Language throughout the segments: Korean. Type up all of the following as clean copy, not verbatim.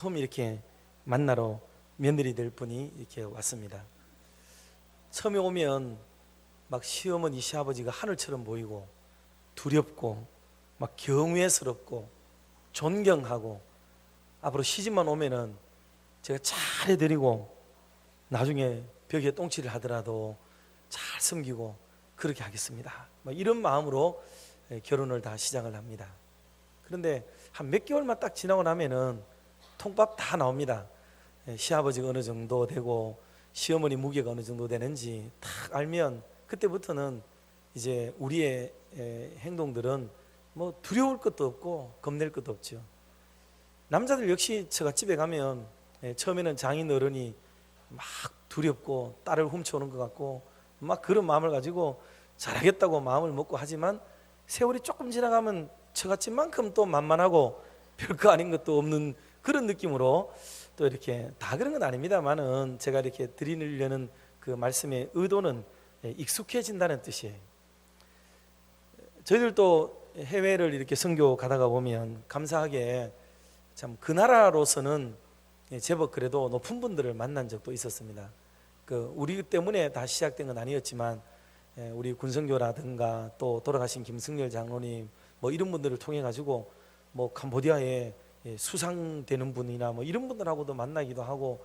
처음 이렇게 만나러 며느리들 분이 이렇게 왔습니다. 처음에 오면 막 시어머니 시아버지가 하늘처럼 보이고 두렵고 막 경외스럽고 존경하고, 앞으로 시집만 오면은 제가 잘해드리고 나중에 벽에 똥칠을 하더라도 잘 섬기고 그렇게 하겠습니다, 막 이런 마음으로 결혼을 다 시작을 합니다. 그런데 한 몇 개월만 딱 지나고 나면은 통밥 다 나옵니다. 시아버지가 어느 정도 되고 시어머니 무게가 어느 정도 되는지 딱 알면 그때부터는 이제 우리의 행동들은 뭐 두려울 것도 없고 겁낼 것도 없죠. 남자들 역시 제가 집에 가면 처음에는 장인 어른이 막 두렵고 딸을 훔쳐오는 것 같고 막 그런 마음을 가지고 잘하겠다고 마음을 먹고 하지만, 세월이 조금 지나가면 저같이만큼 또 만만하고 별거 아닌 것도 없는 그런 느낌으로 또 이렇게, 다 그런 건 아닙니다만은 제가 이렇게 드리려는 그 말씀의 의도는 익숙해진다는 뜻이에요. 저희들도 해외를 이렇게 선교 가다가 보면 감사하게 참 그 나라로서는 제법 그래도 높은 분들을 만난 적도 있었습니다. 그 우리 때문에 다 시작된 건 아니었지만 우리 군선교라든가 또 돌아가신 김승열 장로님 뭐 이런 분들을 통해 가지고 뭐 캄보디아에 수상되는 분이나 뭐 이런 분들하고도 만나기도 하고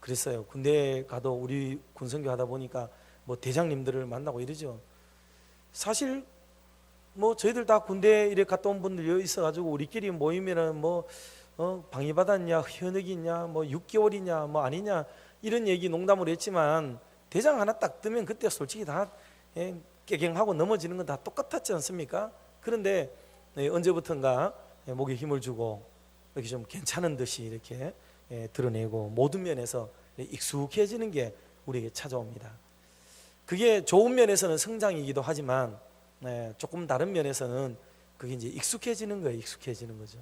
그랬어요. 군대 가도 우리 군선교 하다 보니까 뭐 대장님들을 만나고 이러죠. 사실 뭐 저희들 다 군대 이래 갔다 온 분들 여기 있어가지고 우리끼리 모이면은 뭐 방위 받았냐, 현역이 있냐, 뭐 6개월이냐, 뭐 아니냐 이런 얘기 농담으로 했지만 대장 하나 딱 뜨면 그때 솔직히 다 깨갱하고 넘어지는 건 다 똑같았지 않습니까? 그런데 언제부턴가 목에 힘을 주고 이렇게 좀 괜찮은 듯이 이렇게 드러내고 모든 면에서 익숙해지는 게 우리에게 찾아옵니다. 그게 좋은 면에서는 성장이기도 하지만 조금 다른 면에서는 그게 이제 익숙해지는 거예요. 익숙해지는 거죠.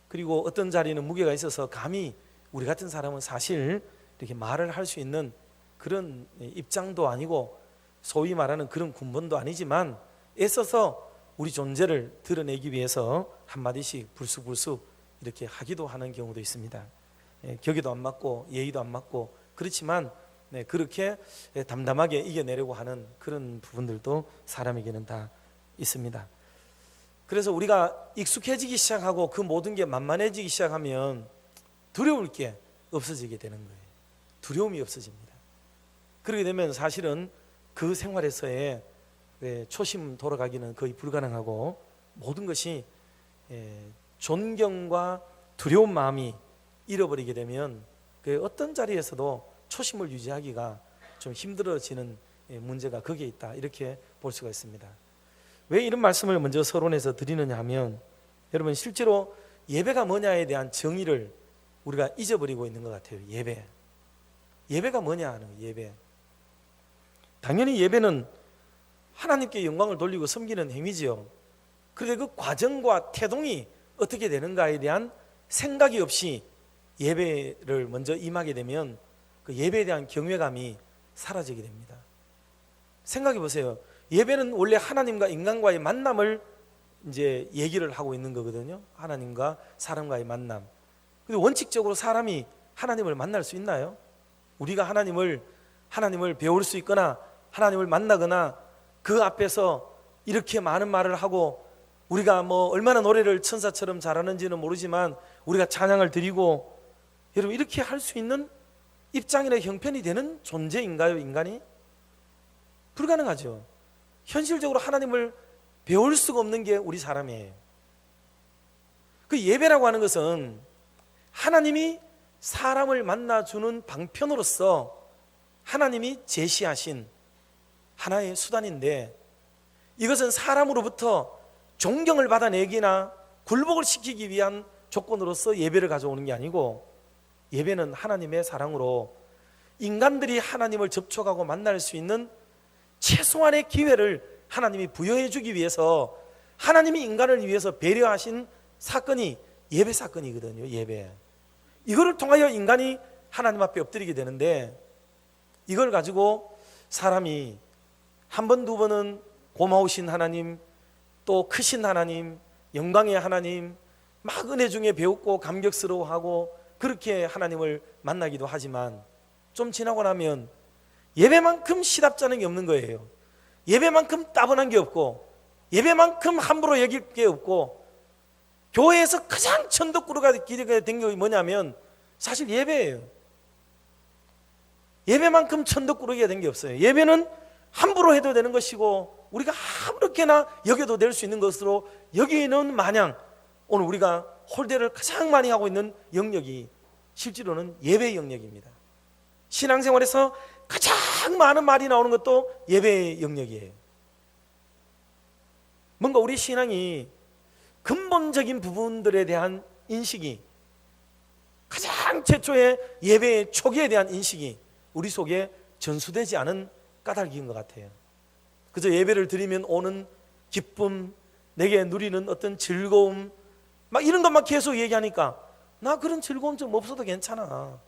그리고 어떤 자리는 무게가 있어서 감히 우리 같은 사람은 사실 이렇게 말을 할 수 있는 그런 입장도 아니고 소위 말하는 그런 군번도 아니지만 애써서 우리 존재를 드러내기 위해서 한마디씩 불쑥불쑥 이렇게 하기도 하는 경우도 있습니다. 격에도 안 맞고 예의도 안 맞고 그렇지만 그렇게 담담하게 이겨내려고 하는 그런 부분들도 사람에게는 다 있습니다. 그래서 우리가 익숙해지기 시작하고 그 모든 게 만만해지기 시작하면 두려울 게 없어지게 되는 거예요. 두려움이 없어집니다. 그렇게 되면 사실은 그 생활에서의 초심 돌아가기는 거의 불가능하고, 모든 것이 존경과 두려운 마음이 잃어버리게 되면 그 어떤 자리에서도 초심을 유지하기가 좀 힘들어지는 문제가 거기에 있다, 이렇게 볼 수가 있습니다. 왜 이런 말씀을 먼저 서론에서 드리느냐 하면, 여러분 실제로 예배가 뭐냐에 대한 정의를 우리가 잊어버리고 있는 것 같아요. 예배가 뭐냐 하는 예배. 당연히 예배는 하나님께 영광을 돌리고 섬기는 행위지요. 그런데 그 과정과 태동이 어떻게 되는가에 대한 생각이 없이 예배를 먼저 임하게 되면 그 예배에 대한 경외감이 사라지게 됩니다. 생각해 보세요. 예배는 원래 하나님과 인간과의 만남을 이제 얘기를 하고 있는 거거든요. 하나님과 사람과의 만남. 근데 원칙적으로 사람이 하나님을 만날 수 있나요? 우리가 하나님을 배울 수 있거나 하나님을 만나거나 그 앞에서 이렇게 많은 말을 하고 우리가 뭐 얼마나 노래를 천사처럼 잘하는지는 모르지만 우리가 찬양을 드리고, 여러분 이렇게 할 수 있는 입장이나 형편이 되는 존재인가요, 인간이? 불가능하죠. 현실적으로 하나님을 배울 수가 없는 게 우리 사람이에요. 그 예배라고 하는 것은 하나님이 사람을 만나주는 방편으로서 하나님이 제시하신 하나의 수단인데, 이것은 사람으로부터 존경을 받아내기나 굴복을 시키기 위한 조건으로서 예배를 가져오는 게 아니고, 예배는 하나님의 사랑으로 인간들이 하나님을 접촉하고 만날 수 있는 최소한의 기회를 하나님이 부여해 주기 위해서 하나님이 인간을 위해서 배려하신 사건이 예배 사건이거든요. 예배. 이거를 통하여 인간이 하나님 앞에 엎드리게 되는데, 이걸 가지고 사람이 한 번, 두 번은 고마우신 하나님, 또 크신 하나님, 영광의 하나님, 막 은혜 중에 배웠고 감격스러워하고 그렇게 하나님을 만나기도 하지만 좀 지나고 나면 예배만큼 시답잖은 게 없는 거예요. 예배만큼 따분한 게 없고 예배만큼 함부로 여길 게 없고 교회에서 가장 천덕꾸러기가 된 게 뭐냐면 사실 예배예요. 예배만큼 천덕꾸러기가 된 게 없어요. 예배는 함부로 해도 되는 것이고 우리가 아무렇게나 여겨도 될 수 있는 것으로 여기는 마냥 오늘 우리가 홀대를 가장 많이 하고 있는 영역이 실제로는 예배의 영역입니다. 신앙생활에서 가장 많은 말이 나오는 것도 예배의 영역이에요. 뭔가 우리 신앙이 근본적인 부분들에 대한 인식이 가장 최초의 예배의 초기에 대한 인식이 우리 속에 전수되지 않은 까닭인 것 같아요. 그저 예배를 드리면 오는 기쁨, 내게 누리는 어떤 즐거움 막 이런 것만 계속 얘기하니까 나 그런 즐거움 좀 없어도 괜찮아.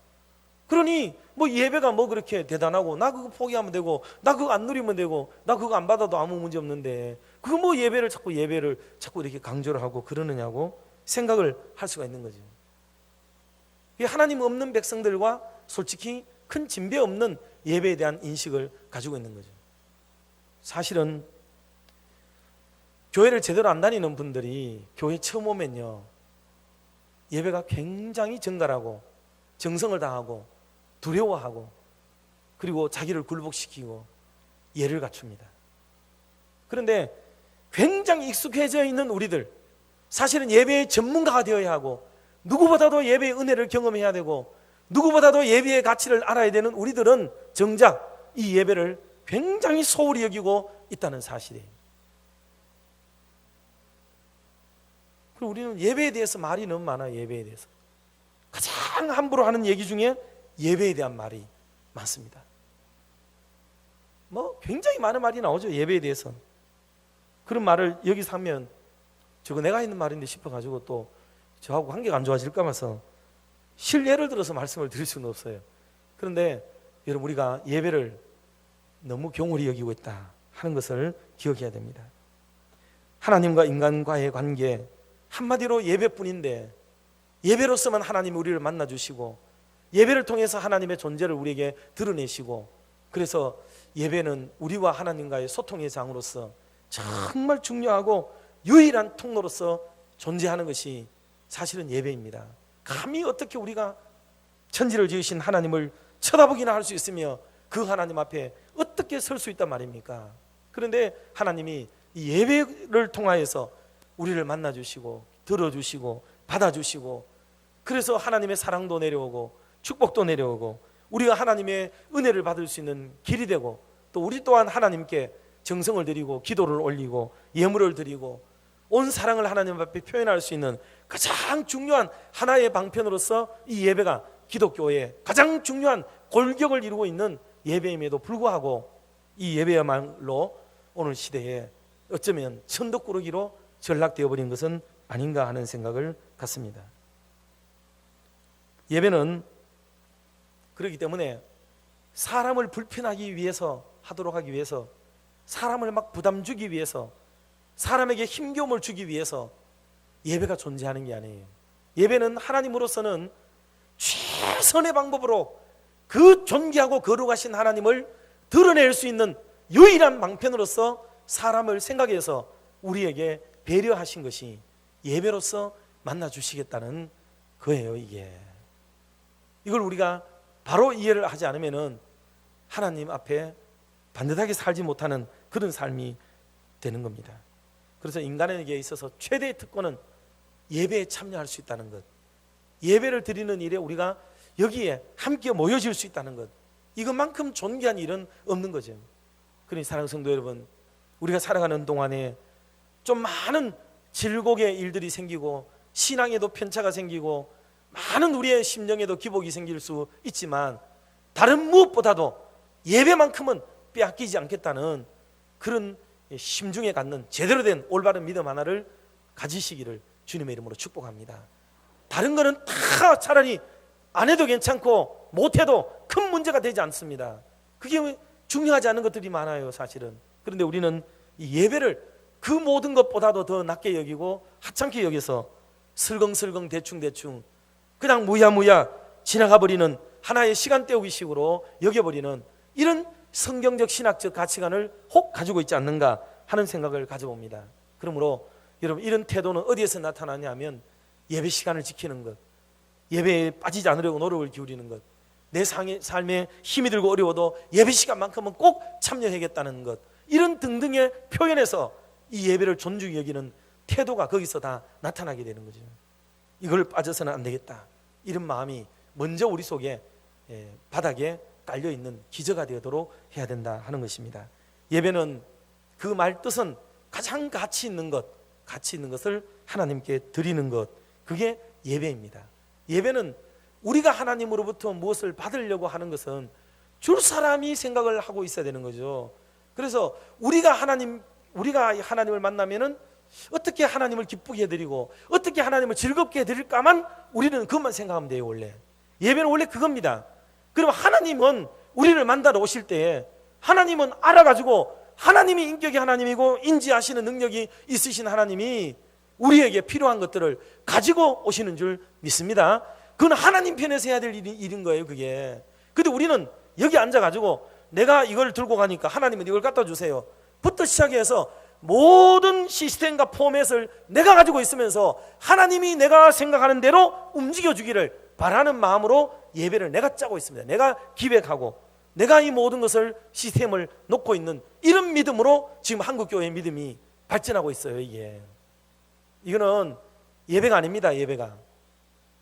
그러니 뭐 예배가 뭐 그렇게 대단하고 나 그거 포기하면 되고 나 그거 안 누리면 되고 나 그거 안 받아도 아무 문제 없는데 그거 뭐 예배를 자꾸 이렇게 강조를 하고 그러느냐고 생각을 할 수가 있는 거죠. 하나님 없는 백성들과 솔직히 큰 진배 없는 예배에 대한 인식을 가지고 있는 거죠. 사실은 교회를 제대로 안 다니는 분들이 교회 처음 오면요 예배가 굉장히 정갈하고 정성을 다하고 두려워하고 그리고 자기를 굴복시키고 예를 갖춥니다. 그런데 굉장히 익숙해져 있는 우리들, 사실은 예배의 전문가가 되어야 하고 누구보다도 예배의 은혜를 경험해야 되고 누구보다도 예배의 가치를 알아야 되는 우리들은 정작 이 예배를 굉장히 소홀히 여기고 있다는 사실이에요. 그리고 우리는 예배에 대해서 말이 너무 많아요. 예배에 대해서 가장 함부로 하는 얘기 중에 예배에 대한 말이 많습니다. 뭐 굉장히 많은 말이 나오죠. 예배에 대해서. 그런 말을 여기서 하면 저거 내가 있는 말인데 싶어가지고 또 저하고 관계가 안 좋아질까 봐서 실례를 들어서 말씀을 드릴 수는 없어요. 그런데 여러분 우리가 예배를 너무 경홀히 여기고 있다 하는 것을 기억해야 됩니다. 하나님과 인간과의 관계 한마디로 예배뿐인데 예배로서만 하나님이 우리를 만나주시고 예배를 통해서 하나님의 존재를 우리에게 드러내시고 그래서 예배는 우리와 하나님과의 소통의 장으로서 정말 중요하고 유일한 통로로서 존재하는 것이 사실은 예배입니다. 감히 어떻게 우리가 천지를 지으신 하나님을 쳐다보기나 할 수 있으며 그 하나님 앞에 어떻게 설 수 있단 말입니까? 그런데 하나님이 이 예배를 통하여서 우리를 만나주시고 들어주시고 받아주시고 그래서 하나님의 사랑도 내려오고 축복도 내려오고 우리가 하나님의 은혜를 받을 수 있는 길이 되고 또 우리 또한 하나님께 정성을 드리고 기도를 올리고 예물을 드리고 온 사랑을 하나님 앞에 표현할 수 있는 가장 중요한 하나의 방편으로서 이 예배가 기독교의 가장 중요한 골격을 이루고 있는 예배임에도 불구하고 이 예배야말로 오늘 시대에 어쩌면 천덕꾸러기로 전락되어 버린 것은 아닌가 하는 생각을 갖습니다. 예배는 그렇기 때문에 사람을 불편하기 위해서 하도록 하기 위해서 사람을 막 부담 주기 위해서 사람에게 힘겨움을 주기 위해서 예배가 존재하는 게 아니에요. 예배는 하나님으로서는 최선의 방법으로 그 존귀하고 거룩하신 하나님을 드러낼 수 있는 유일한 방편으로서 사람을 생각해서 우리에게 배려하신 것이 예배로서 만나주시겠다는 거예요. 이걸 우리가 바로 이해를 하지 않으면 하나님 앞에 반듯하게 살지 못하는 그런 삶이 되는 겁니다. 그래서 인간에게 있어서 최대의 특권은 예배에 참여할 수 있다는 것, 예배를 드리는 일에 우리가 여기에 함께 모여질 수 있다는 것, 이것만큼 존귀한 일은 없는 거죠. 그러니 사랑하는 성도 여러분, 우리가 살아가는 동안에 좀 많은 질곡의 일들이 생기고 신앙에도 편차가 생기고 많은 우리의 심령에도 기복이 생길 수 있지만 다른 무엇보다도 예배만큼은 빼앗기지 않겠다는 그런 심중에 갖는 제대로 된 올바른 믿음 하나를 가지시기를 주님의 이름으로 축복합니다. 다른 거는 다 차라리 안 해도 괜찮고 못해도 큰 문제가 되지 않습니다. 그게 중요하지 않은 것들이 많아요, 사실은. 그런데 우리는 이 예배를 그 모든 것보다도 더 낮게 여기고 하찮게 여겨서 슬렁슬렁 대충 그냥 무야무야 지나가 버리는 하나의 시간 때우기식으로 여겨버리는 이런 성경적 신학적 가치관을 혹 가지고 있지 않는가 하는 생각을 가져봅니다. 그러므로 여러분, 이런 태도는 어디에서 나타나냐면 예배 시간을 지키는 것, 예배에 빠지지 않으려고 노력을 기울이는 것, 내 삶에 힘이 들고 어려워도 예배 시간만큼은 꼭 참여해야겠다는 것, 이런 등등의 표현에서 이 예배를 존중히 여기는 태도가 거기서 다 나타나게 되는 거죠. 이걸 빠져서는 안 되겠다, 이런 마음이 먼저 우리 속에 바닥에 깔려있는 기저가 되도록 해야 된다 하는 것입니다. 예배는 그 말 뜻은 가장 가치 있는 것을 하나님께 드리는 것, 그게 예배입니다. 예배는 우리가 하나님으로부터 무엇을 받으려고 하는 것은 줄 사람이 생각을 하고 있어야 되는 거죠. 그래서 우리가 하나님을 만나면은 어떻게 하나님을 기쁘게 해드리고 어떻게 하나님을 즐겁게 해드릴까만 우리는 그것만 생각하면 돼요. 원래 예배는 원래 그겁니다. 그럼 하나님은 우리를 만나러 오실 때에 하나님은 알아가지고 하나님이 인격의 하나님이고 인지하시는 능력이 있으신 하나님이 우리에게 필요한 것들을 가지고 오시는 줄 믿습니다. 그건 하나님 편에서 해야 될 일인 거예요, 그게. 근데 우리는 여기 앉아가지고 내가 이걸 들고 가니까 하나님은 이걸 갖다 주세요 부터 시작해서 모든 시스템과 포맷을 내가 가지고 있으면서 하나님이 내가 생각하는 대로 움직여주기를 바라는 마음으로 예배를 내가 짜고 있습니다. 내가 기획하고 내가 이 모든 것을 시스템을 놓고 있는 이런 믿음으로 지금 한국교회의 믿음이 발전하고 있어요. 이거는 예배가 아닙니다. 예배가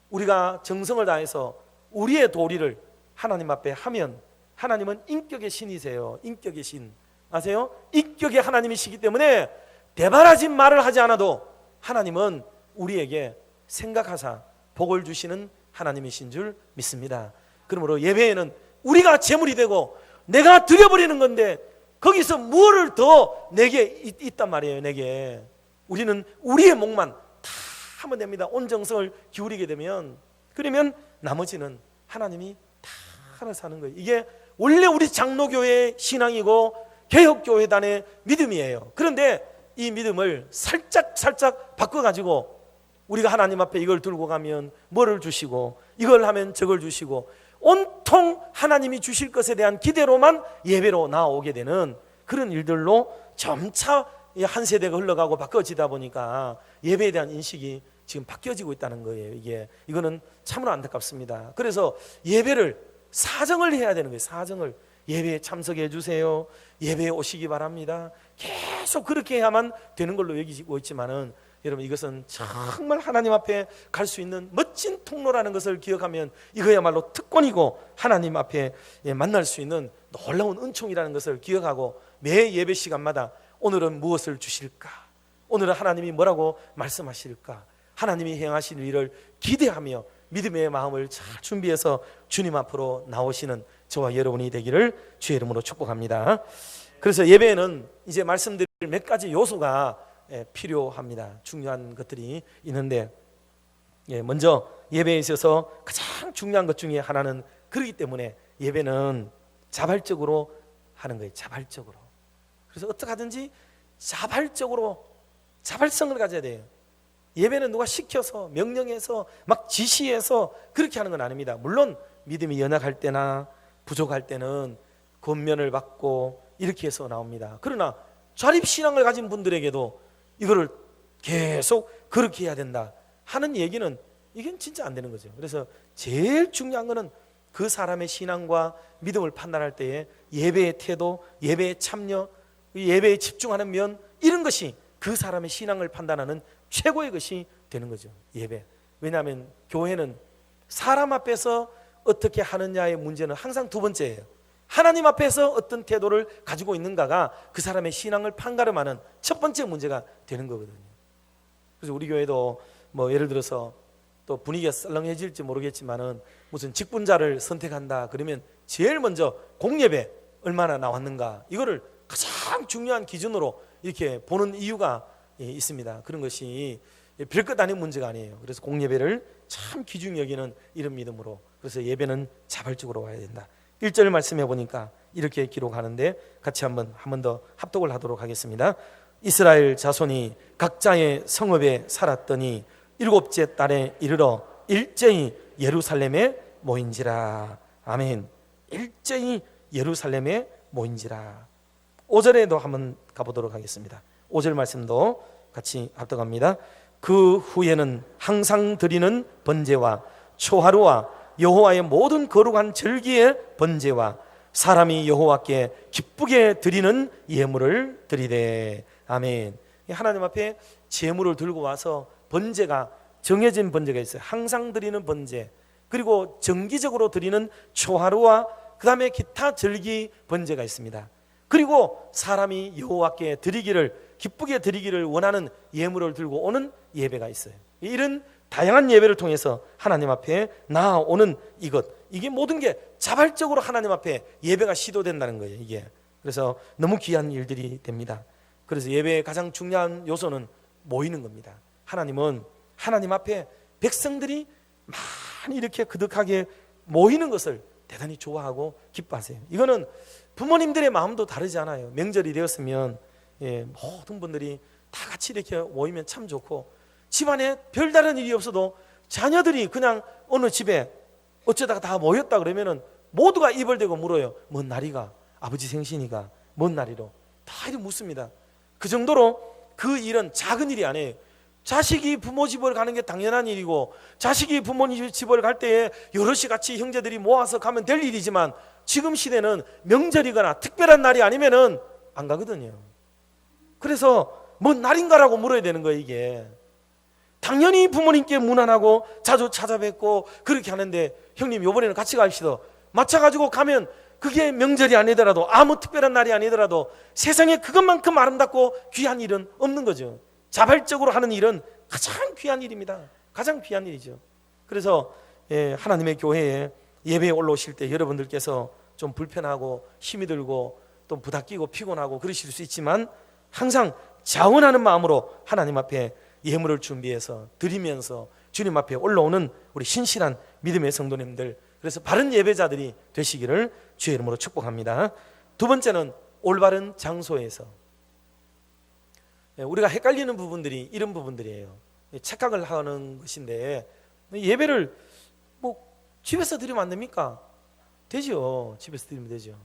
우리가 정성을 다해서 우리의 도리를 하나님 앞에 하면 하나님은 인격의 신이세요. 인격의 신 아세요? 인격의 하나님이시기 때문에 대바라진 말을 하지 않아도 하나님은 우리에게 생각하사 복을 주시는 하나님이신 줄 믿습니다. 그러므로 예배에는 우리가 제물이 되고 내가 드려버리는 건데 거기서 무엇을 더 내게 있단 말이에요. 내게 우리는 우리의 목만 다 하면 됩니다. 온 정성을 기울이게 되면, 그러면 나머지는 하나님이 다 하나 사는 거예요. 이게 원래 우리 장로교회의 신앙이고 개혁교회단의 믿음이에요. 그런데 이 믿음을 살짝 바꿔가지고 우리가 하나님 앞에 이걸 들고 가면 뭐를 주시고 이걸 하면 저걸 주시고 온통 하나님이 주실 것에 대한 기대로만 예배로 나오게 되는 그런 일들로 점차 한 세대가 흘러가고 바꿔지다 보니까 예배에 대한 인식이 지금 바뀌어지고 있다는 거예요. 이거는 참으로 안타깝습니다. 그래서 예배를 사정을 해야 되는 거예요. 사정을. 예배에 참석해 주세요. 예배에 오시기 바랍니다. 계속 그렇게 해야만 되는 걸로 여기고 있지만은 여러분, 이것은 정말 하나님 앞에 갈 수 있는 멋진 통로라는 것을 기억하면 이거야말로 특권이고 하나님 앞에 만날 수 있는 놀라운 은총이라는 것을 기억하고 매 예배 시간마다 오늘은 무엇을 주실까? 오늘은 하나님이 뭐라고 말씀하실까? 하나님이 행하실 일을 기대하며 믿음의 마음을 잘 준비해서 주님 앞으로 나오시는 저와 여러분이 되기를 주의 이름으로 축복합니다. 그래서 예배에는 이제 말씀드릴 몇 가지 요소가 필요합니다. 중요한 것들이 있는데, 먼저 예배에 있어서 가장 중요한 것 중에 하나는, 그렇기 때문에 예배는 자발적으로 하는 거예요. 자발적으로. 그래서 어떻게 하든지 자발적으로 자발성을 가져야 돼요. 예배는 누가 시켜서 명령해서 막 지시해서 그렇게 하는 건 아닙니다. 물론 믿음이 연약할 때나 부족할 때는 권면을 받고 이렇게 해서 나옵니다. 그러나 자립신앙을 가진 분들에게도 이거를 계속 그렇게 해야 된다 하는 얘기는 이건 진짜 안 되는 거죠. 그래서 제일 중요한 거는 그 사람의 신앙과 믿음을 판단할 때에 예배의 태도, 예배의 참여, 예배에 집중하는 면, 이런 것이 그 사람의 신앙을 판단하는 최고의 것이 되는 거죠. 예배. 왜냐하면 교회는 사람 앞에서 어떻게 하느냐의 문제는 항상 두 번째예요. 하나님 앞에서 어떤 태도를 가지고 있는가가 그 사람의 신앙을 판가름하는 첫 번째 문제가 되는 거거든요. 그래서 우리 교회도 뭐 예를 들어서 또 분위기가 썰렁해질지 모르겠지만은 무슨 직분자를 선택한다 그러면 제일 먼저 공예배 얼마나 나왔는가, 이거를 가장 중요한 기준으로 이렇게 보는 이유가 있습니다. 그런 것이 별것 아닌 문제가 아니에요. 그래서 공예배를 참 귀중히 여기는 이런 믿음으로, 그래서 예배는 자발적으로 와야 된다. 1절 말씀해 보니까 이렇게 기록하는데 같이 한 번 더 합독을 하도록 하겠습니다. 이스라엘 자손이 각자의 성읍에 살았더니 7째 달에 이르러 일제히 예루살렘에 모인지라. 아멘. 일제히 예루살렘에 모인지라. 5절에도 한번 가보도록 하겠습니다. 5절 말씀도 같이 합독합니다. 그 후에는 항상 드리는 번제와 초하루와 여호와의 모든 거룩한 절기의 번제와 사람이 여호와께 기쁘게 드리는 예물을 드리되. 아멘. 하나님 앞에 제물을 들고 와서 번제가 정해진 번제가 있어요. 항상 드리는 번제, 그리고 정기적으로 드리는 초하루와 그 다음에 기타 절기 번제가 있습니다. 그리고 사람이 여호와께 드리기를, 기쁘게 드리기를 원하는 예물을 들고 오는 예배가 있어요. 이런 다양한 예배를 통해서 하나님 앞에 나아오는 이게 모든 게 자발적으로 하나님 앞에 예배가 시도된다는 거예요. 이게 그래서 너무 귀한 일들이 됩니다. 그래서 예배의 가장 중요한 요소는 모이는 겁니다. 하나님은 하나님 앞에 백성들이 많이 이렇게 그득하게 모이는 것을 대단히 좋아하고 기뻐하세요. 이거는 부모님들의 마음도 다르지 않아요. 명절이 되었으면 모든 분들이 다 같이 이렇게 모이면 참 좋고, 집안에 별다른 일이 없어도 자녀들이 그냥 어느 집에 어쩌다가 다 모였다 그러면은 모두가 입을 대고 물어요. 뭔 날이가? 아버지 생신이가? 뭔 날이로? 다 이렇게 묻습니다. 그 정도로 그 일은 작은 일이 아니에요. 자식이 부모 집을 가는 게 당연한 일이고, 자식이 부모님 집을 갈 때에 여럿이 같이 형제들이 모아서 가면 될 일이지만, 지금 시대는 명절이거나 특별한 날이 아니면은 안 가거든요. 그래서 뭔 날인가라고 물어야 되는 거예요. 이게 당연히 부모님께 문안하고 자주 찾아뵙고 그렇게 하는데, 형님 요번에는 같이 갑시다 맞춰가지고 가면 그게 명절이 아니더라도, 아무 특별한 날이 아니더라도 세상에 그것만큼 아름답고 귀한 일은 없는 거죠. 자발적으로 하는 일은 가장 귀한 일입니다. 가장 귀한 일이죠. 그래서 하나님의 교회에 예배에 올라오실 때 여러분들께서 좀 불편하고 힘이 들고 또 부닥기고 피곤하고 그러실 수 있지만, 항상 자원하는 마음으로 하나님 앞에 예물을 준비해서 드리면서 주님 앞에 올라오는 우리 신실한 믿음의 성도님들, 그래서 바른 예배자들이 되시기를 주의 이름으로 축복합니다. 두 번째는 올바른 장소에서. 우리가 헷갈리는 부분들이 이런 부분들이에요. 착각을 하는 것인데, 예배를 집에서 드리면 안 됩니까? 되죠. 집에서 드리면 되죠.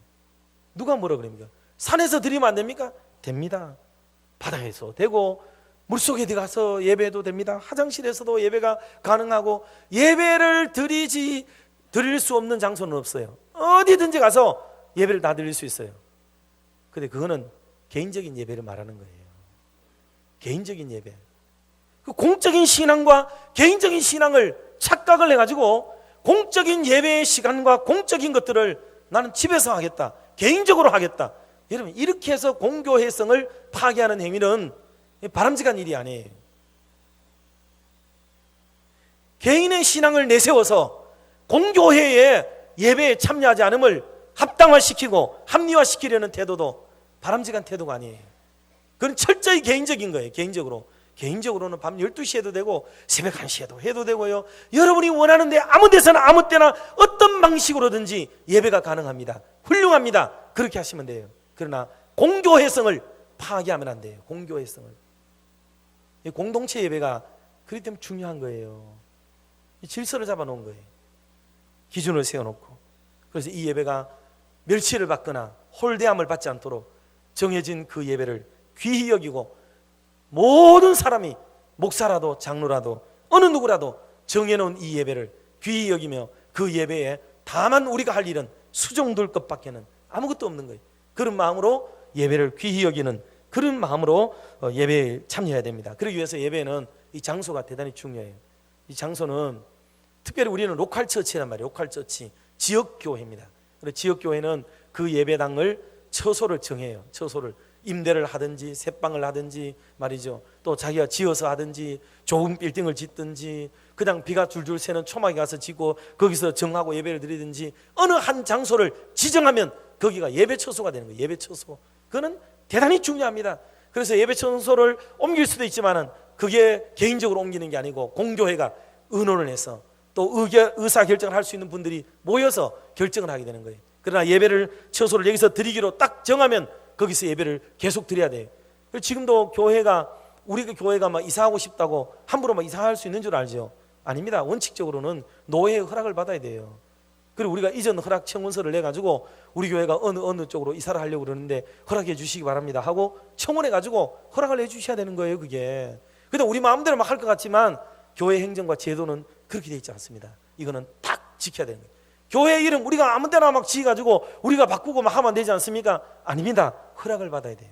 누가 뭐라 그럽니까? 산에서 드리면 안 됩니까? 됩니다. 바다에서 되고, 물속에 들어가서 예배도 됩니다. 화장실에서도 예배가 가능하고, 예배를 드릴 수 없는 장소는 없어요. 어디든지 가서 예배를 다 드릴 수 있어요. 근데 그거는 개인적인 예배를 말하는 거예요. 개인적인 예배. 그 공적인 신앙과 개인적인 신앙을 착각을 해가지고 공적인 예배의 시간과 공적인 것들을 나는 집에서 하겠다, 개인적으로 하겠다. 여러분, 이렇게 해서 공교회성을 파괴하는 행위는 바람직한 일이 아니에요. 개인의 신앙을 내세워서 공교회의 예배에 참여하지 않음을 합당화시키고 합리화시키려는 태도도 바람직한 태도가 아니에요. 그건 철저히 개인적인 거예요. 개인적으로는 밤 12시 해도 되고 새벽 1시에도 해도 되고요. 여러분이 원하는데 아무 데서나 아무 때나 어떤 방식으로든지 예배가 가능합니다. 훌륭합니다. 그렇게 하시면 돼요. 그러나 공교회성을 파괴하면 안 돼요. 공교회성을. 공동체 예배가 그렇기 때문에 중요한 거예요. 질서를 잡아놓은 거예요. 기준을 세워놓고. 그래서 이 예배가 멸시를 받거나 홀대함을 받지 않도록 정해진 그 예배를 귀히 여기고, 모든 사람이 목사라도 장로라도 어느 누구라도 정해놓은 이 예배를 귀히 여기며 그 예배에 다만 우리가 할 일은 수종둘 것밖에는 아무것도 없는 거예요. 그런 마음으로 예배를 귀히 여기는 그런 마음으로 예배에 참여해야 됩니다. 그러기 위해서 예배는 이 장소가 대단히 중요해요. 이 장소는 특별히 우리는 로컬 처치란 말이에요. 로컬 처치, 지역교회입니다. 그래서 지역교회는 그 예배당을 처소를 정해요. 처소를 임대를 하든지 새방을 하든지 말이죠. 또 자기가 지어서 하든지 좋은 빌딩을 짓든지 그냥 비가 줄줄 새는 초막에 가서 짓고 거기서 정하고 예배를 드리든지 어느 한 장소를 지정하면 거기가 예배 처소가 되는 거예요. 예배 처소. 그거는 대단히 중요합니다. 그래서 예배 처소를 옮길 수도 있지만은 그게 개인적으로 옮기는 게 아니고 공교회가 의논을 해서 또 의사 결정을 할 수 있는 분들이 모여서 결정을 하게 되는 거예요. 그러나 예배를 처소를 여기서 드리기로 딱 정하면 거기서 예배를 계속 드려야 돼요. 지금도 교회가, 우리 교회가 막 이사하고 싶다고 함부로 막 이사할 수 있는 줄 알죠. 아닙니다. 원칙적으로는 노예의 허락을 받아야 돼요. 그리고 우리가 이전 허락 청원서를 내가지고 우리 교회가 어느 쪽으로 이사를 하려고 그러는데 허락해 주시기 바랍니다 하고 청원해가지고 허락을 해주셔야 되는 거예요. 그게. 근데 우리 마음대로 막 할 것 같지만 교회 행정과 제도는 그렇게 돼 있지 않습니다. 이거는 딱 지켜야 되는 거예요. 교회 이름 우리가 아무 데나 막 지어가지고 우리가 바꾸고 막 하면 되지 않습니까? 아닙니다. 허락을 받아야 돼요.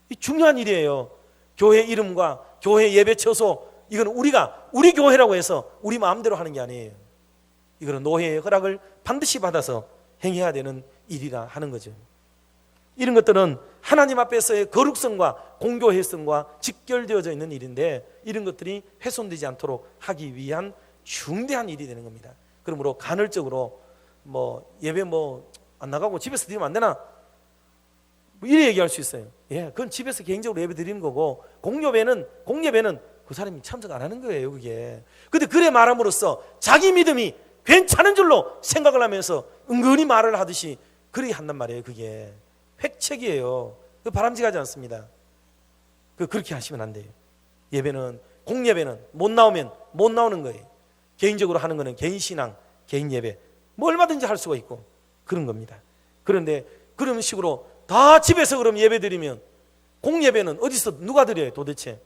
이 중요한 일이에요. 교회 이름과 교회 예배 처소, 이건 우리 교회라고 해서 우리 마음대로 하는 게 아니에요. 이거는 노회의 허락을 반드시 받아서 행해야 되는 일이라 하는 거죠. 이런 것들은 하나님 앞에서의 거룩성과 공교회성과 직결되어져 있는 일인데, 이런 것들이 훼손되지 않도록 하기 위한 중대한 일이 되는 겁니다. 그러므로 간헐적으로 예배 안 나가고 집에서 드리면 안 되나? 이래 얘기할 수 있어요. 예, 그건 집에서 개인적으로 예배 드리는 거고, 공예배는 그 사람이 참석 안 하는 거예요, 그게. 근데 그래 말함으로써 자기 믿음이 괜찮은 줄로 생각을 하면서 은근히 말을 하듯이 그렇게 한단 말이에요. 그게 획책이에요. 그 바람직하지 않습니다. 그렇게 하시면 안 돼요. 예배는, 공예배는 못 나오면 못 나오는 거예요. 개인적으로 하는 거는 개인 신앙, 개인 예배 얼마든지 할 수가 있고 그런 겁니다. 그런데 그런 식으로 다 집에서 그럼 예배 드리면, 공예배는 어디서 누가 드려요 도대체?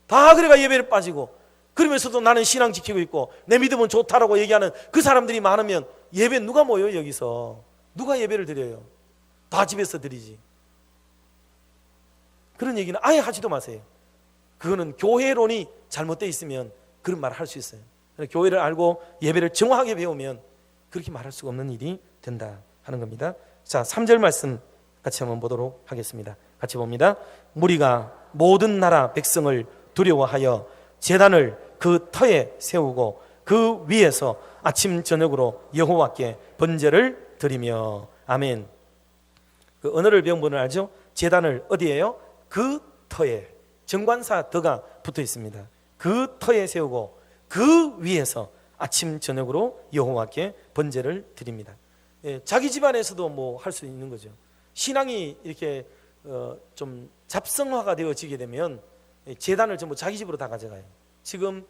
다 그래가 예배를 빠지고, 그러면서도 나는 신앙 지키고 있고 내 믿음은 좋다라고 얘기하는 그 사람들이 많으면 예배 누가 모여요? 여기서 누가 예배를 드려요? 다 집에서 드리지. 그런 얘기는 아예 하지도 마세요. 그거는 교회론이 잘못되어 있으면 그런 말을 할 수 있어요. 교회를 알고 예배를 정확하게 배우면 그렇게 말할 수가 없는 일이 된다 하는 겁니다. 자, 3절 말씀 같이 한번 보도록 하겠습니다. 같이 봅니다. 무리가 모든 나라 백성을 두려워하여 제단을 그 터에 세우고 그 위에서 아침 저녁으로 여호와께 번제를 드리며. 아멘. 그 언어를 배운 분은 알죠? 제단을 어디에요? 그 터에, 정관사 더가 붙어 있습니다. 그 터에 세우고 그 위에서 아침 저녁으로 여호와께 번제를 드립니다. 예, 자기 집안에서도 할 수 있는 거죠. 신앙이 이렇게 좀 잡성화가 되어지게 되면 제단을 전부 자기 집으로 다 가져가요. 지금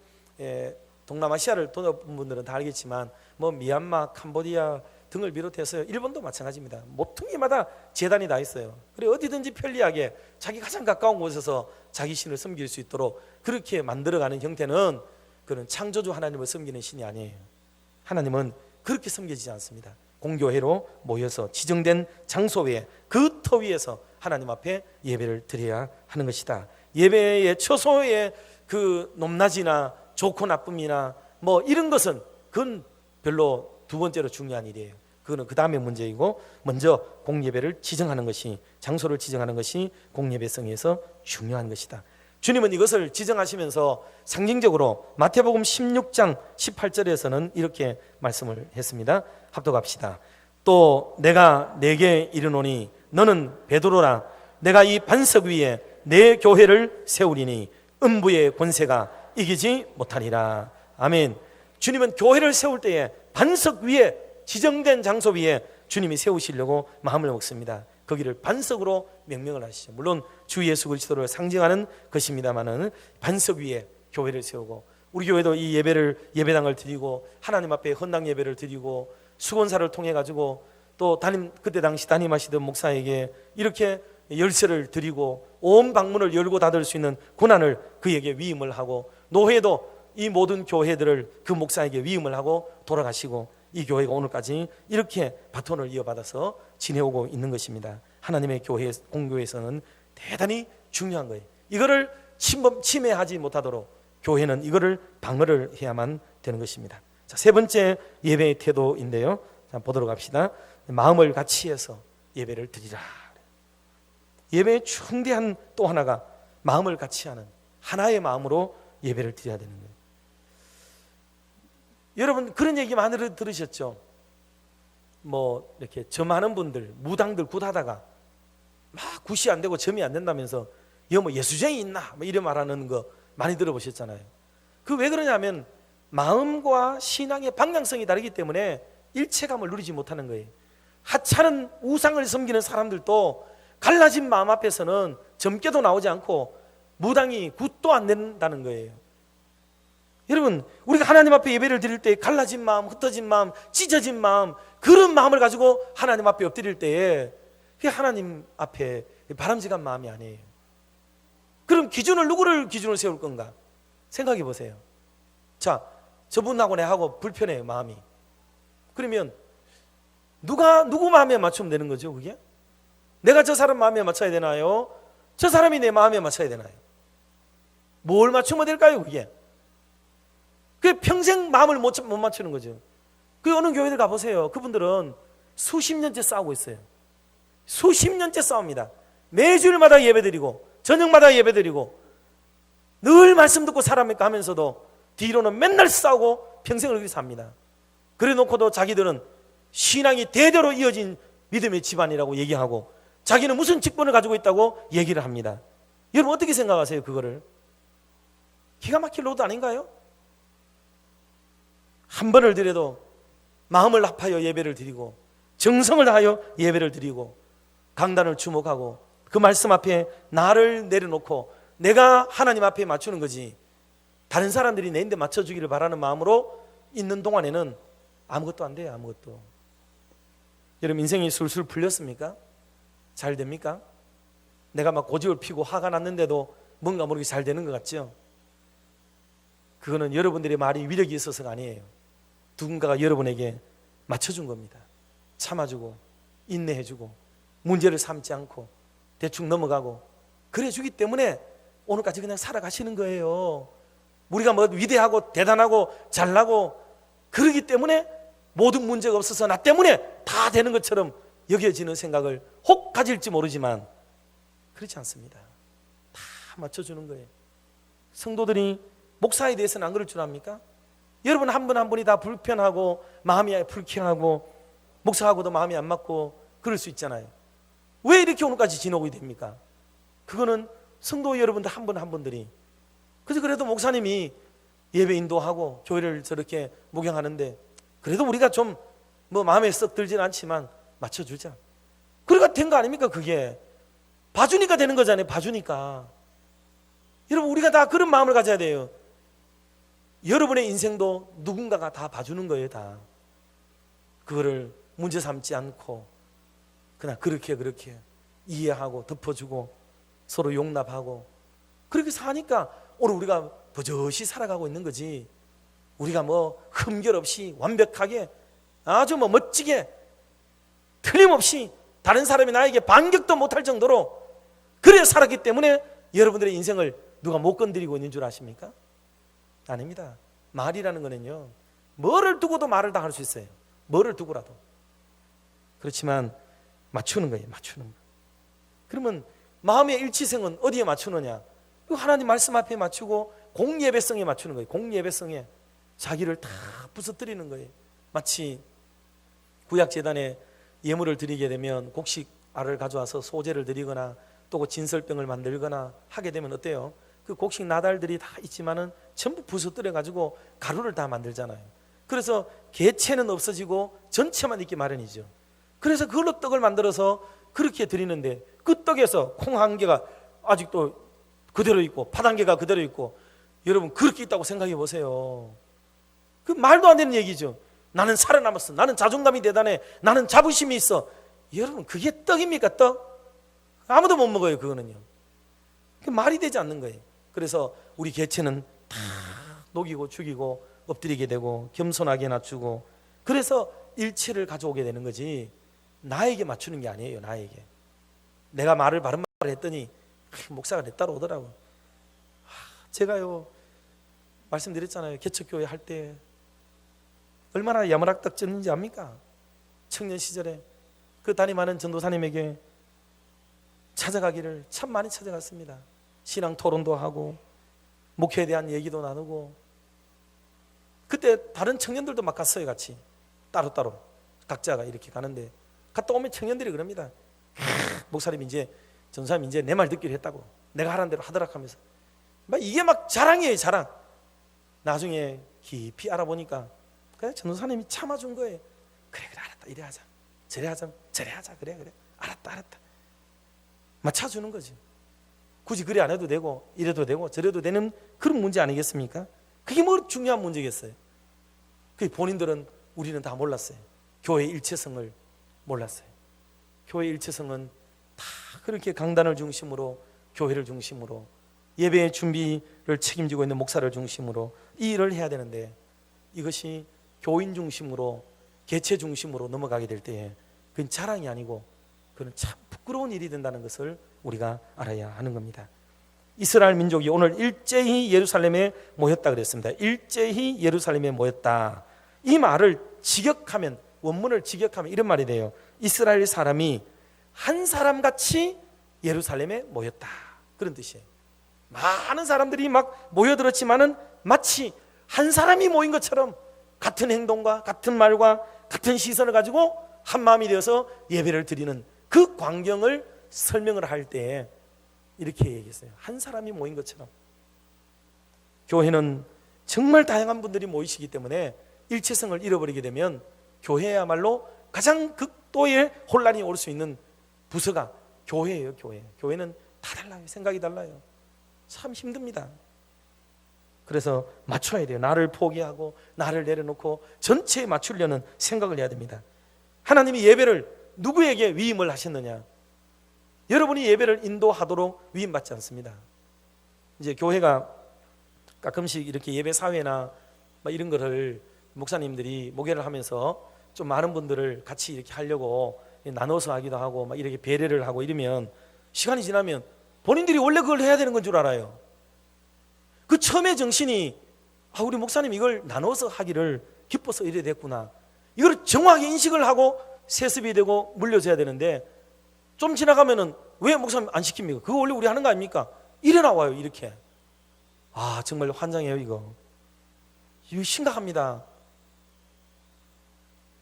동남아시아를 돌아본 분들은 다 알겠지만 미얀마, 캄보디아 등을 비롯해서 일본도 마찬가지입니다. 모든 게마다 제단이 다 있어요. 그래 어디든지 편리하게 자기 가장 가까운 곳에서 자기 신을 섬길 수 있도록 그렇게 만들어가는 형태는, 그는 창조주 하나님을 섬기는 신이 아니에요. 하나님은 그렇게 섬겨지지 않습니다. 공교회로 모여서 지정된 장소 외에 그 터 위에서 하나님 앞에 예배를 드려야 하는 것이다. 예배의 처소의 그 높낮이나 좋고 나쁨이나 이런 것은 그건 별로 두 번째로 중요한 일이에요. 그거는 그 다음에 문제이고, 먼저 공예배를 지정하는 것이, 장소를 지정하는 것이 공예배성에서 중요한 것이다. 주님은 이것을 지정하시면서 상징적으로 마태복음 16장 18절에서는 이렇게 말씀을 했습니다. 합독합시다. 또 내가 네게 이르노니 너는 베드로라. 내가 이 반석 위에 내 교회를 세우리니 음부의 권세가 이기지 못하리라. 아멘. 주님은 교회를 세울 때에 반석 위에, 지정된 장소 위에 주님이 세우시려고 마음을 먹습니다. 거기를 반석으로 명명을 하시죠. 물론 주 예수 그리스도를 상징하는 것입니다만은 반석 위에 교회를 세우고, 우리 교회도 이 예배당을 드리고 하나님 앞에 헌당 예배를 드리고 수건사를 통해 가지고 또 그때 당시 담임하시던 목사에게 이렇게 열쇠를 드리고 온 방문을 열고 닫을 수 있는 권한을 그에게 위임을 하고, 노회도 이 모든 교회들을 그 목사에게 위임을 하고 돌아가시고 이 교회가 오늘까지 이렇게 바톤을 이어받아서 지내오고 있는 것입니다. 하나님의 교회, 공교회에서는 대단히 중요한 거예요. 이거를 침해하지 못하도록 교회는 이거를 방어를 해야만 되는 것입니다. 자, 세 번째 예배의 태도인데요. 자, 보도록 합시다. 마음을 같이 해서 예배를 드리라. 예배의 중대한 또 하나가 마음을 같이 하는 하나의 마음으로 예배를 드려야 되는 거예요. 여러분 그런 얘기 많이 들으셨죠? 이렇게 점하는 분들, 무당들 굿하다가 막 굿이 안 되고 점이 안 된다면서 예수쟁이 있나? 이런 말하는 거 많이 들어보셨잖아요. 그 왜 그러냐면 마음과 신앙의 방향성이 다르기 때문에 일체감을 누리지 못하는 거예요. 하찮은 우상을 섬기는 사람들도 갈라진 마음 앞에서는 점괘도 나오지 않고 무당이 굿도 안 된다는 거예요. 여러분, 우리가 하나님 앞에 예배를 드릴 때 갈라진 마음, 흩어진 마음, 찢어진 마음, 그런 마음을 가지고 하나님 앞에 엎드릴 때에 그게 하나님 앞에 바람직한 마음이 아니에요. 그럼 누구를 기준으로 세울 건가? 생각해 보세요. 자, 저분하고 내하고 불편해요, 마음이. 그러면 누구 마음에 맞추면 되는 거죠, 그게? 내가 저 사람 마음에 맞춰야 되나요? 저 사람이 내 마음에 맞춰야 되나요? 뭘 맞추면 될까요, 그게? 그게 평생 마음을 못 맞추는 거죠. 그 어느 교회들 가보세요. 그분들은 수십 년째 싸우고 있어요. 수십 년째 싸웁니다. 매주일마다 예배드리고 저녁마다 예배드리고 늘 말씀 듣고 살아가면서도 하면서도 뒤로는 맨날 싸우고 평생을 그렇게 삽니다. 그래 놓고도 자기들은 신앙이 대대로 이어진 믿음의 집안이라고 얘기하고 자기는 무슨 직분을 가지고 있다고 얘기를 합니다. 여러분 어떻게 생각하세요, 그거를? 기가 막힐 노릇 아닌가요? 한 번을 드려도 마음을 합하여 예배를 드리고 정성을 다하여 예배를 드리고 강단을 주목하고 그 말씀 앞에 나를 내려놓고 내가 하나님 앞에 맞추는 거지, 다른 사람들이 내 인데 맞춰주기를 바라는 마음으로 있는 동안에는 아무것도 안 돼요. 아무것도. 여러분 인생이 술술 풀렸습니까? 잘 됩니까? 내가 막 고집을 피고 화가 났는데도 뭔가 모르게 잘 되는 것 같죠? 그거는 여러분들의 말이 위력이 있어서가 아니에요. 누군가가 여러분에게 맞춰준 겁니다. 참아주고 인내해주고 문제를 삼지 않고 대충 넘어가고 그래 주기 때문에 오늘까지 그냥 살아가시는 거예요. 우리가 뭐 위대하고 대단하고 잘나고 그러기 때문에 모든 문제가 없어서 나 때문에 다 되는 것처럼 여겨지는 생각을 혹 가질지 모르지만 그렇지 않습니다. 다 맞춰주는 거예요. 성도들이 목사에 대해서는 안 그럴 줄 압니까? 여러분 한 분 한 분이 다 불편하고 마음이 불쾌하고 목사하고도 마음이 안 맞고 그럴 수 있잖아요. 왜 이렇게 오늘까지 지나오게 됩니까? 그거는 성도 여러분들 한 분 한 분들이 그래도 목사님이 예배 인도하고 교회를 저렇게 목양하는데 그래도 우리가 좀 뭐 마음에 썩 들지는 않지만 맞춰주자. 그러니까 된 거 아닙니까? 그게 봐주니까 되는 거잖아요. 봐주니까. 여러분 우리가 다 그런 마음을 가져야 돼요. 여러분의 인생도 누군가가 다 봐주는 거예요. 다 그거를 문제 삼지 않고 그냥 그렇게 이해하고 덮어주고 서로 용납하고 그렇게 사니까 오늘 우리가 버젓이 살아가고 있는 거지. 우리가 뭐 흠결 없이 완벽하게 아주 뭐 멋지게 틀림없이 다른 사람이 나에게 반격도 못할 정도로 그래 살았기 때문에 여러분들의 인생을 누가 못 건드리고 있는 줄 아십니까? 아닙니다. 말이라는 거는요, 뭐를 두고도 말을 다 할 수 있어요. 뭐를 두고라도. 그렇지만 맞추는 거예요. 맞추는 거. 그러면 마음의 일치성은 어디에 맞추느냐? 하나님 말씀 앞에 맞추고 공예배성에 맞추는 거예요. 공예배성에 자기를 다 부서뜨리는 거예요. 마치 구약제단에 예물을 드리게 되면 곡식 알을 가져와서 소제를 드리거나 또 진설병을 만들거나 하게 되면 어때요? 그 곡식 나달들이 다 있지만은 전부 부서뜨려 가지고 가루를 다 만들잖아요. 그래서 개체는 없어지고 전체만 있기 마련이죠. 그래서 그걸로 떡을 만들어서 그렇게 드리는데 그 떡에서 콩 한 개가 아직도 그대로 있고 팥 한 개가 그대로 있고 여러분 그렇게 있다고 생각해 보세요. 그 말도 안 되는 얘기죠. 나는 살아남았어. 나는 자존감이 대단해. 나는 자부심이 있어. 여러분 그게 떡입니까? 떡? 아무도 못 먹어요. 그거는요. 그 말이 되지 않는 거예요. 그래서 우리 개체는 다 녹이고 죽이고 엎드리게 되고 겸손하게 낮추고 그래서 일체를 가져오게 되는 거지 나에게 맞추는 게 아니에요. 나에게 내가 바른 말을 했더니 목사가 내 따라 오더라고. 제가요 말씀드렸잖아요. 개척교회 할 때 얼마나 야무락딱 쪘는지 압니까? 청년 시절에 그 담임하는 전도사님에게 찾아가기를 참 많이 찾아갔습니다. 신앙 토론도 하고 목회에 대한 얘기도 나누고 그때 다른 청년들도 막 갔어요. 같이 따로따로 각자가 이렇게 가는데 갔다 오면 청년들이 그럽니다. 목사님 이제 전사님 이제 내 말 듣기로 했다고 내가 하라는 대로 하더라 하면서 막 이게 막 자랑이에요. 자랑. 나중에 깊이 알아보니까 그냥 전도사님이 참아준 거예요. 그래 알았다. 이래 하자 저래 하자 저래 하자 그래 알았다 맞춰주는 거지. 굳이 그래 안 해도 되고 이래도 되고 저래도 되는 그런 문제 아니겠습니까? 그게 뭐 중요한 문제겠어요? 그 본인들은 우리는 다 몰랐어요. 교회 일체성을 몰랐어요. 교회 일체성은 다 그렇게 강단을 중심으로, 교회를 중심으로, 예배의 준비를 책임지고 있는 목사를 중심으로 이 일을 해야 되는데, 이것이 교인 중심으로, 개체 중심으로 넘어가게 될 때에 그건 자랑이 아니고 그건 참 부끄러운 일이 된다는 것을 우리가 알아야 하는 겁니다. 이스라엘 민족이 오늘 일제히 예루살렘에 모였다 그랬습니다. 일제히 예루살렘에 모였다. 이 말을 직역하면, 원문을 직역하면 이런 말이 돼요. 이스라엘 사람이 한 사람같이 예루살렘에 모였다, 그런 뜻이에요. 많은 사람들이 막 모여들었지만은 마치 한 사람이 모인 것처럼 같은 행동과 같은 말과 같은 시선을 가지고 한 마음이 되어서 예배를 드리는 그 광경을 설명을 할 때 이렇게 얘기했어요. 한 사람이 모인 것처럼. 교회는 정말 다양한 분들이 모이시기 때문에 일체성을 잃어버리게 되면 교회야말로 가장 극도의 혼란이 올 수 있는 부서가 교회예요. 교회는 다 달라요. 생각이 달라요. 참 힘듭니다. 그래서 맞춰야 돼요. 나를 포기하고 나를 내려놓고 전체에 맞추려는 생각을 해야 됩니다. 하나님이 예배를 누구에게 위임을 하셨느냐? 여러분이 예배를 인도하도록 위임받지 않습니다. 이제 교회가 가끔씩 이렇게 예배 사회나 이런 거를 목사님들이 목회를 하면서 좀 많은 분들을 같이 이렇게 하려고 나눠서 하기도 하고 막 이렇게 배려를 하고 이러면 시간이 지나면 본인들이 원래 그걸 해야 되는 건 줄 알아요. 그 처음의 정신이 우리 목사님 이걸 나눠서 하기를 기뻐서 이래 됐구나, 이걸 정확하게 인식을 하고 세습이 되고 물려줘야 되는데, 좀 지나가면은 왜 목사님 안 시킵니까? 그거 원래 우리 하는 거 아닙니까? 이래 나와요. 이렇게. 정말 환장해요. 이거 심각합니다.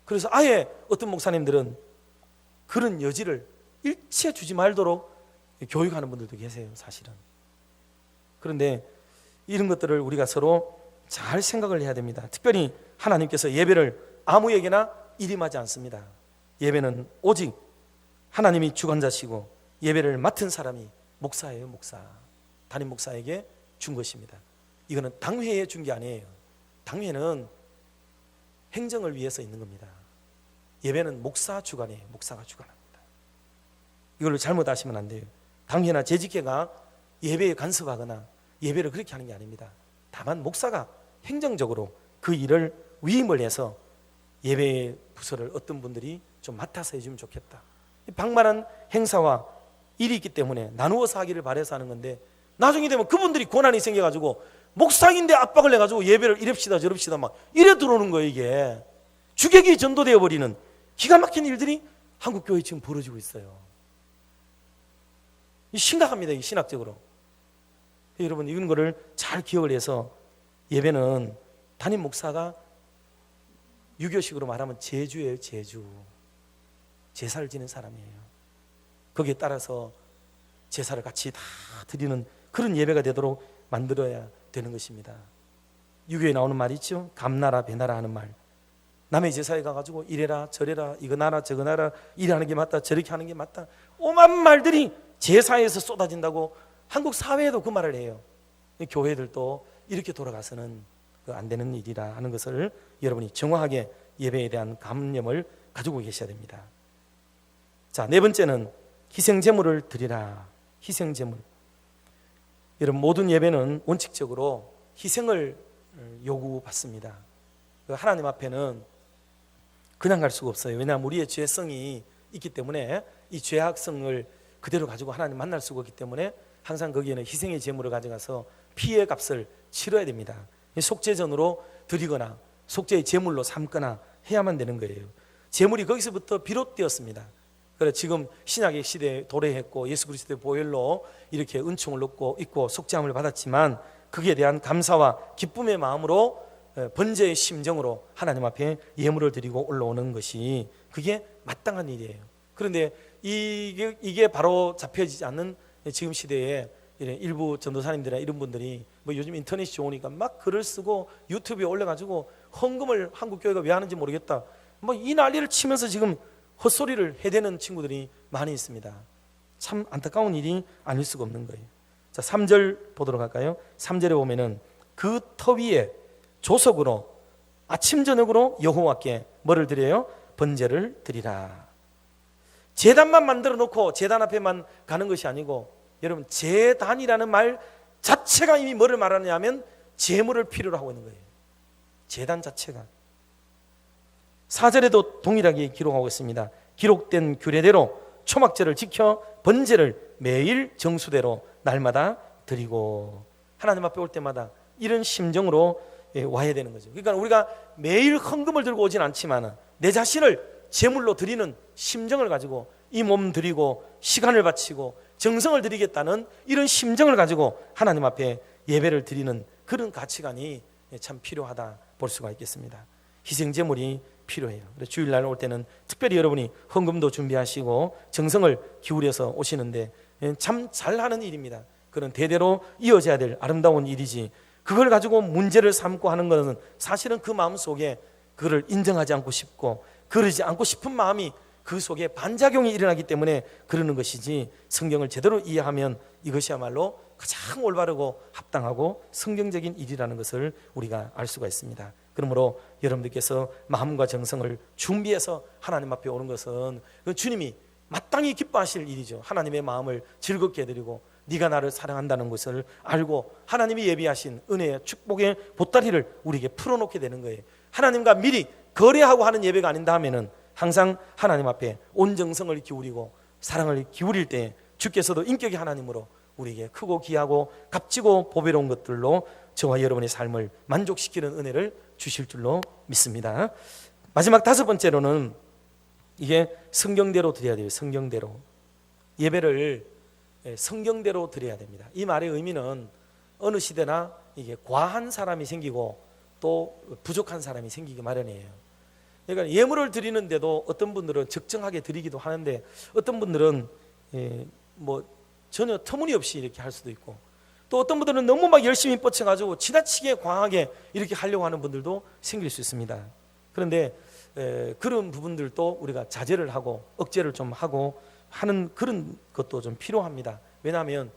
그래서 아예 어떤 목사님들은 그런 여지를 일체 주지 말도록 교육하는 분들도 계세요, 사실은. 그런데 이런 것들을 우리가 서로 잘 생각을 해야 됩니다. 특별히 하나님께서 예배를 아무에게나 일임하지 않습니다. 예배는 오직 하나님이 주관자시고 예배를 맡은 사람이 목사예요. 목사, 담임 목사에게 준 것입니다. 이거는 당회에 준 게 아니에요. 당회는 행정을 위해서 있는 겁니다. 예배는 목사 주관이에요. 목사가 주관합니다. 이걸로 잘못하시면 안 돼요. 당회나 재직회가 예배에 간섭하거나 예배를 그렇게 하는 게 아닙니다. 다만 목사가 행정적으로 그 일을 위임을 해서 예배의 부서를 어떤 분들이 좀 맡아서 해주면 좋겠다. 방만한 행사와 일이 있기 때문에 나누어서 하기를 바라서 하는 건데, 나중에 되면 그분들이 권한이 생겨가지고 목사인데 압박을 해가지고 예배를 이럽시다 저럽시다 막 이래 들어오는 거예요. 이게 주객이 전도되어 버리는 기가 막힌 일들이 한국교회에 지금 벌어지고 있어요. 심각합니다. 이 신학적으로. 여러분 이런 거를 잘 기억을 해서, 예배는 담임 목사가 유교식으로 말하면 제주예요. 제주. 제사를 지는 사람이에요. 거기에 따라서 제사를 같이 다 드리는 그런 예배가 되도록 만들어야 되는 것입니다. 유교에 나오는 말이 있죠. 감나라 배나라 하는 말. 남의 제사에 가가지고 이래라 저래라 이거 나라 저거 나라 이래 하는 게 맞다 저렇게 하는 게 맞다, 오만 말들이 제사에서 쏟아진다고 한국 사회에도 그 말을 해요. 교회들도 이렇게 돌아가서는 안 되는 일이라 하는 것을 여러분이 정확하게 예배에 대한 감념을 가지고 계셔야 됩니다. 자, 네 번째는 희생제물을 드리라. 희생제물. 여러분 모든 예배는 원칙적으로 희생을 요구받습니다. 하나님 앞에는 그냥 갈 수가 없어요. 왜냐하면 우리의 죄성이 있기 때문에 이 죄악성을 그대로 가지고 하나님 만날 수가 없기 때문에 항상 거기에는 희생의 제물을 가져가서 피의 값을 치러야 됩니다. 속죄전으로 드리거나 속죄의 제물로 삼거나 해야만 되는 거예요. 제물이 거기서부터 비롯되었습니다. 그래 지금 신약의 시대에 도래했고 예수 그리스도의 보혈로 이렇게 은총을 얻고 있고 속죄함을 받았지만, 거기에 대한 감사와 기쁨의 마음으로 번제의 심정으로 하나님 앞에 예물을 드리고 올라오는 것이 그게 마땅한 일이에요. 그런데 이게 바로 잡혀지지 않는 지금 시대에 일부 전도사님들이나 이런 분들이 요즘 인터넷이 좋으니까 막 글을 쓰고 유튜브에 올려가지고 헌금을 한국 교회가 왜 하는지 모르겠다 이 난리를 치면서 지금 헛소리를 해대는 친구들이 많이 있습니다. 참 안타까운 일이 아닐 수가 없는 거예요. 자, 3절 보도록 할까요? 3절에 보면은 그 터 위에 조석으로 아침 저녁으로 여호와께 뭐를 드려요? 번제를 드리라. 제단만 만들어 놓고 제단 앞에만 가는 것이 아니고, 여러분, 제단이라는 말 자체가 이미 뭐를 말하느냐면 제물을 필요로 하고 있는 거예요. 제단 자체가. 4절에도 동일하게 기록하고 있습니다. 기록된 규례대로 초막절을 지켜 번제를 매일 정수대로 날마다 드리고, 하나님 앞에 올 때마다 이런 심정으로 와야 되는 거죠. 그러니까 우리가 매일 헌금을 들고 오진 않지만 내 자신을 제물로 드리는 심정을 가지고 이 몸 드리고 시간을 바치고 정성을 드리겠다는 이런 심정을 가지고 하나님 앞에 예배를 드리는 그런 가치관이 참 필요하다 볼 수가 있겠습니다. 희생제물이 필요해요. 주일날 올 때는 특별히 여러분이 헌금도 준비하시고 정성을 기울여서 오시는데 참 잘하는 일입니다. 그런 대대로 이어져야 될 아름다운 일이지, 그걸 가지고 문제를 삼고 하는 것은 사실은 그 마음 속에 그를 인정하지 않고 싶고 그러지 않고 싶은 마음이 그 속에 반작용이 일어나기 때문에 그러는 것이지, 성경을 제대로 이해하면 이것이야말로 가장 올바르고 합당하고 성경적인 일이라는 것을 우리가 알 수가 있습니다. 그러므로 여러분들께서 마음과 정성을 준비해서 하나님 앞에 오는 것은 그 주님이 마땅히 기뻐하실 일이죠. 하나님의 마음을 즐겁게 해드리고 네가 나를 사랑한다는 것을 알고 하나님이 예비하신 은혜의 축복의 보따리를 우리에게 풀어놓게 되는 거예요. 하나님과 미리 거래하고 하는 예배가 아닌다 하면은 항상 하나님 앞에 온 정성을 기울이고 사랑을 기울일 때 주께서도 인격의 하나님으로 우리에게 크고 귀하고 값지고 보배로운 것들로 저와 여러분의 삶을 만족시키는 은혜를 주실 줄로 믿습니다. 마지막 5번째로는 이게 성경대로 드려야 돼요. 성경대로. 예배를 성경대로 드려야 됩니다. 이 말의 의미는 어느 시대나 이게 과한 사람이 생기고 또 부족한 사람이 생기기 마련이에요. 그러니까 예물을 드리는데도 어떤 분들은 적정하게 드리기도 하는데 어떤 분들은 뭐 전혀 터무니없이 이렇게 할 수도 있고, 또 어떤 분들은 너무 막 열심히 뻗쳐가지고 지나치게 과하게 이렇게 하려고 하는 분들도 생길 수 있습니다. 그런데 그런 부분들도 우리가 자제를 하고 억제를 좀 하고 하는 그런 것도 좀 필요합니다. 왜냐하면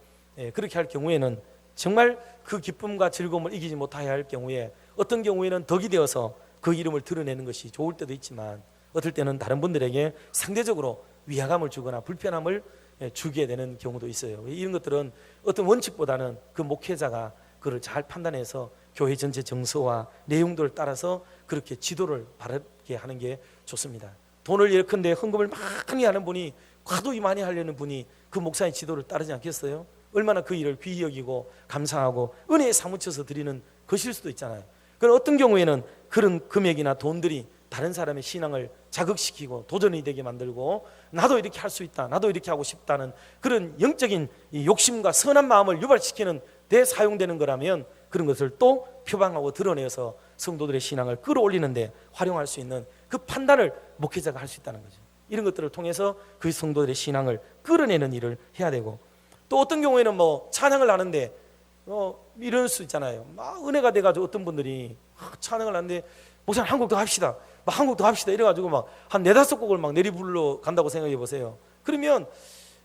그렇게 할 경우에는 정말 그 기쁨과 즐거움을 이기지 못하여 할 경우에 어떤 경우에는 덕이 되어서 그 이름을 드러내는 것이 좋을 때도 있지만 어떨 때는 다른 분들에게 상대적으로 위화감을 주거나 불편함을 주게 되는 경우도 있어요. 이런 것들은 어떤 원칙보다는 그 목회자가 그를 잘 판단해서 교회 전체 정서와 내용들을 따라서 그렇게 지도를 바르게 하는 게 좋습니다. 돈을 예컨대 헌금을 많이 하는 분이 과도히 많이 하려는 분이 그 목사의 지도를 따르지 않겠어요? 얼마나 그 일을 귀히 여기고 감사하고 은혜에 사무쳐서 드리는 것일 수도 있잖아요. 그런 어떤 경우에는 그런 금액이나 돈들이 다른 사람의 신앙을 자극시키고 도전이 되게 만들고 나도 이렇게 할 수 있다, 나도 이렇게 하고 싶다는 그런 영적인 이 욕심과 선한 마음을 유발시키는 데 사용되는 거라면 그런 것을 또 표방하고 드러내서 성도들의 신앙을 끌어올리는데 활용할 수 있는 그 판단을 목회자가 할 수 있다는 거죠. 이런 것들을 통해서 그 성도들의 신앙을 끌어내는 일을 해야 되고, 또 어떤 경우에는 뭐 찬양을 하는데 이럴 수 있잖아요. 막 은혜가 돼가지고 어떤 분들이 찬양을 하는데 목사님 한 곡 더 합시다, 막 한 곡 더 합시다 이래가지고 막 한 4-5곡을 막 내리불러 간다고 생각해 보세요. 그러면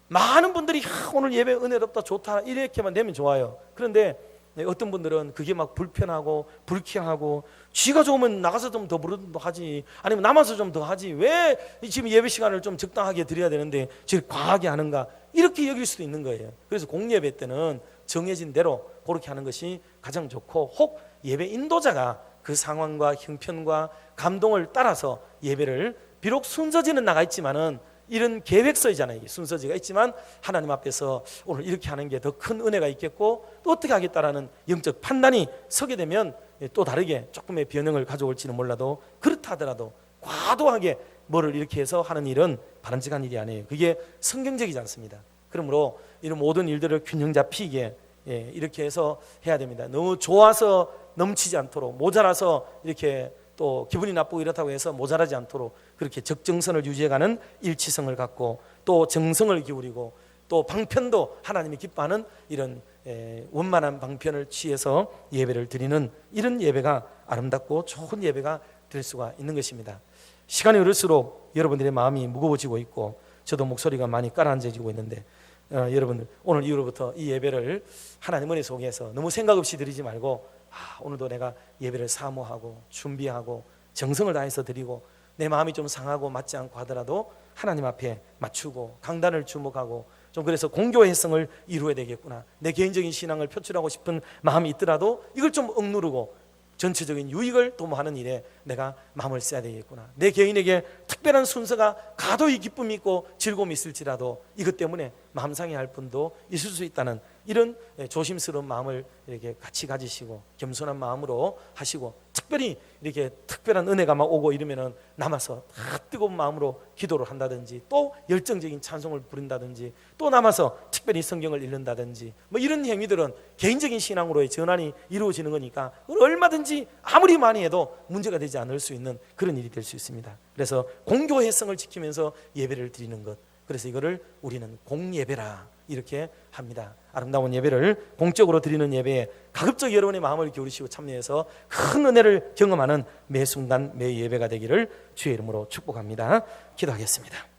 많은 분들이 오늘 예배 은혜롭다 좋다 이렇게만 되면 좋아요. 그런데 어떤 분들은 그게 막 불편하고 불쾌하고 쥐가 좋으면 나가서 좀 더 부르도 하지, 아니면 남아서 좀 더 하지, 왜 지금 예배 시간을 좀 적당하게 드려야 되는데 지금 과하게 하는가, 이렇게 여길 수도 있는 거예요. 그래서 공예배 때는 정해진 대로 그렇게 하는 것이 가장 좋고, 혹 예배 인도자가 그 상황과 형편과 감동을 따라서 예배를, 비록 순서지는 나가 있지만은 이런 계획서이잖아요. 순서지가 있지만 하나님 앞에서 오늘 이렇게 하는 게 더 큰 은혜가 있겠고 또 어떻게 하겠다라는 영적 판단이 서게 되면 또 다르게 조금의 변형을 가져올지는 몰라도, 그렇다 하더라도 과도하게 뭐를 이렇게 해서 하는 일은 바람직한 일이 아니에요. 그게 성경적이지 않습니다. 그러므로 이런 모든 일들을 균형 잡히게 이렇게 해서 해야 됩니다. 너무 좋아서 넘치지 않도록, 모자라서 이렇게 또 기분이 나쁘고 이렇다고 해서 모자라지 않도록 그렇게 적정선을 유지해가는 일치성을 갖고, 또 정성을 기울이고, 또 방편도 하나님이 기뻐하는 이런 원만한 방편을 취해서 예배를 드리는 이런 예배가 아름답고 좋은 예배가 될 수가 있는 것입니다. 시간이 흐를수록 여러분들의 마음이 무거워지고 있고 저도 목소리가 많이 가라앉아지고 있는데 여러분들 오늘 이후로부터 이 예배를 하나님 은혜 속에서 너무 생각 없이 드리지 말고 오늘도 내가 예배를 사모하고 준비하고 정성을 다해서 드리고 내 마음이 좀 상하고 맞지 않고 하더라도 하나님 앞에 맞추고 강단을 주목하고 좀 그래서 공교회성을 이루어야 되겠구나. 내 개인적인 신앙을 표출하고 싶은 마음이 있더라도 이걸 좀 억누르고 전체적인 유익을 도모하는 일에 내가 마음을 써야 되겠구나. 내 개인에게 특별한 순서가 가도의 기쁨이 있고 즐거움이 있을지라도 이것 때문에 마음 상해할 분도 있을 수 있다는 이런 조심스러운 마음을 이렇게 같이 가지시고 겸손한 마음으로 하시고, 특별히 이렇게 특별한 은혜가 막 오고 이러면은 남아서 다 뜨거운 마음으로 기도를 한다든지, 또 열정적인 찬송을 부른다든지, 또 남아서 특별히 성경을 읽는다든지, 뭐 이런 행위들은 개인적인 신앙으로의 전환이 이루어지는 거니까 얼마든지 아무리 많이 해도 문제가 되지 않을 수 있는 그런 일이 될 수 있습니다. 그래서 공교회성을 지키면서 예배를 드리는 것, 그래서 이거를 우리는 공예배라 이렇게 합니다. 아름다운 예배를 공적으로 드리는 예배에 가급적 여러분의 마음을 기울이시고 참여해서 큰 은혜를 경험하는 매 순간 매 예배가 되기를 주의 이름으로 축복합니다. 기도하겠습니다.